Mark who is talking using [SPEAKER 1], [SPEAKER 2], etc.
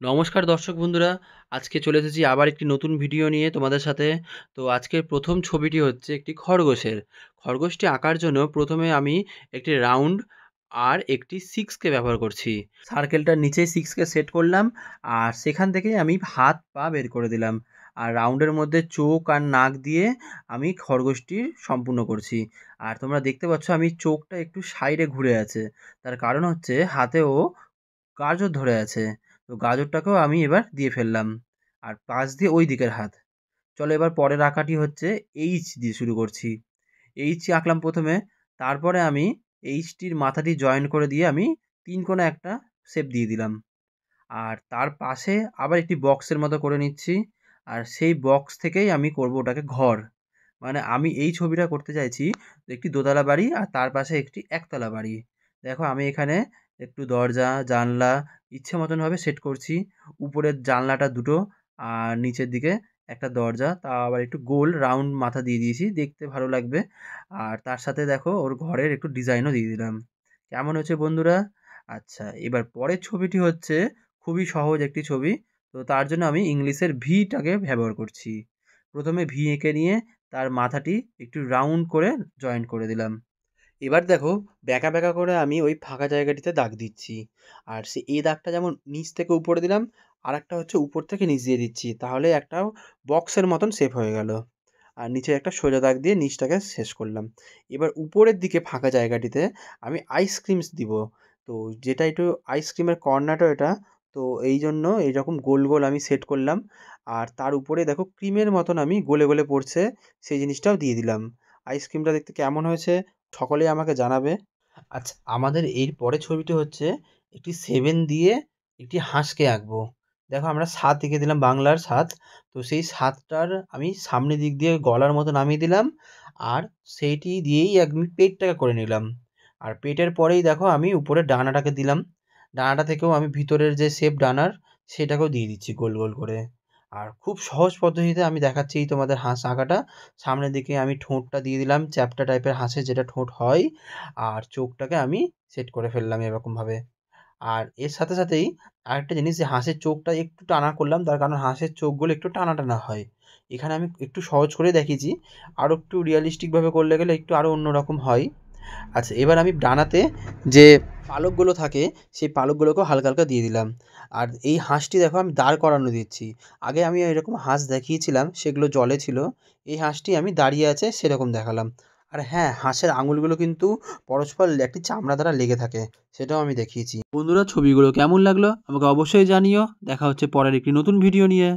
[SPEAKER 1] নমস্কার দর্শক বন্ধুরা, আজকে চলে এসেছি আবার একটি নতুন ভিডিও নিয়ে তোমাদের সাথে। তো আজকের প্রথম ছবিটি হচ্ছে একটি খরগোশের। খরগোশটি আঁকার জন্য প্রথমে আমি একটি রাউন্ড আর একটি সিক্সকে ব্যবহার করছি। সার্কেলটার নিচে সিক্সকে সেট করলাম আর সেখান থেকে আমি হাত পা বের করে দিলাম। আর রাউন্ডের মধ্যে চোখ আর নাক দিয়ে আমি খরগোশটির সম্পূর্ণ করছি। আর তোমরা দেখতে পাচ্ছ আমি চোখটা একটু সাইডে ঘুরে আছে, তার কারণ হচ্ছে হাতেও গাজর ধরে আছে। তো গাজরটাকেও আমি এবার দিয়ে ফেললাম আর পাশ দিয়ে ওই দিকের হাত। চলো এবার পরের আঁকাটি হচ্ছে এইচ দিয়ে শুরু করছি। এইচ আঁকলাম প্রথমে, তারপরে আমি এইচটির মাথাটি জয়েন করে দিয়ে আমি তিন কোণা একটা শেপ দিয়ে দিলাম। আর তার পাশে আবার একটি বক্সের মতো করে নিচ্ছি। আর সেই বক্স থেকেই আমি করব ওটাকে ঘর। মানে আমি এই ছবিটা করতে চাইছি একটি দোতলা বাড়ি আর তার পাশে একটি একতলা বাড়ি। দেখো আমি এখানে একটু দরজা জানলা ইচ্ছে মতনভাবে সেট করছি। উপরের জানলাটা দুটো আর নিচের দিকে একটা দরজা, তা আবার একটু গোল রাউন্ড মাথা দিয়ে দিয়েছি, দেখতে ভালো লাগবে। আর তার সাথে দেখো ওর ঘরের একটু ডিজাইনও দিয়ে দিলাম। কেমন হচ্ছে বন্ধুরা? আচ্ছা, এবার পরের ছবিটি হচ্ছে খুবই সহজ একটি ছবি। তো তার জন্য আমি ইংলিশের ভিটাকে ব্যবহার করছি। প্রথমে ভি এঁকে নিয়ে তার মাথাটি একটু রাউন্ড করে জয়েন্ট করে দিলাম। এবার দেখো ব্যাকা ব্যাকা করে আমি ওই ফাঁকা জায়গাটিতে দাগ দিচ্ছি। আর এই দাগটা যেমন নিচ থেকে উপরে দিলাম, আর একটা হচ্ছে উপর থেকে নিচ দিয়ে দিচ্ছি, তাহলে একটা বক্সের মতন শেপ হয়ে গেল। আর নিচে একটা সোজা দাগ দিয়ে নিচটাকে শেষ করলাম। এবার উপরের দিকে ফাঁকা জায়গাটিতে আমি আইসক্রিমস দিব। তো যেটা একটু আইসক্রিমের কর্নারটা এটা, তো এই জন্য এইরকম গোল গোল আমি সেট করলাম। আর তার উপরে দেখো ক্রিমের মতন আমি গোলে গোলে পড়ছে, সেই জিনিসটাও দিয়ে দিলাম। আইসক্রিমটা দেখতে কেমন হয়েছে সকলেই আমাকে জানাবে। আচ্ছা, আমাদের এর পরের ছবিটি হচ্ছে একটি 7 দিয়ে একটি হাঁসকে আঁকবো। দেখো আমরা 7 এঁকে দিলাম, বাংলার 7। তো সেই 7টার আমি সামনের দিক দিয়ে গলার মতো নামিয়ে দিলাম আর সেইটি দিয়েই আমি পেটটাকে করে নিলাম। আর পেটের পরেই দেখো আমি উপরে ডানাটাকে দিলাম। ডানাটা থেকেও আমি ভিতরের যে শেপ ডানার সেটাকেও দিয়ে দিচ্ছি গোল গোল করে। আর খুব সহজ পদ্ধতিতে আমি দেখাচ্ছি এই তোমাদের হাঁস আঁকাটা। সামনের দিকে আমি ঠোঁটটা দিয়ে দিলাম, চ্যাপ্টা টাইপের হাঁসের যেটা ঠোঁট হয়। আর চোখটাকে আমি সেট করে ফেললাম এরকমভাবে। আর এর সাথে সাথেই আরেকটা জিনিস, যে হাঁসের চোখটা একটু টানা করলাম, তার কারণ হাঁসের চোখগুলো একটু টানা টানা হয়। এখানে আমি একটু সহজ করে দেখিয়েছি, আরও একটু রিয়ালিস্টিকভাবে করলে গেলে একটু আরও অন্যরকম হয়। আচ্ছা, এবার আমি ডানাতে যে পালকগুলো থাকে সেই পালকগুলোকেও হালকা হালকা দিয়ে দিলাম। আর এই হাঁসটি দেখো আমি দাঁড় করানো দিচ্ছি। আগে আমি এরকম হাঁস দেখিয়েছিলাম, সেগুলো জলে ছিল। এই হাঁসটি আমি দাঁড়িয়ে আছে সেরকম দেখালাম। আর হ্যাঁ, হাঁসের আঙুলগুলো কিন্তু পরস্পর একটি চামড়া দ্বারা লেগে থাকে, সেটাও আমি দেখিয়েছি। বন্ধুরা, ছবিগুলো কেমন লাগলো আমাকে অবশ্যই জানিও। দেখা হচ্ছে পরের একটি নতুন ভিডিও নিয়ে।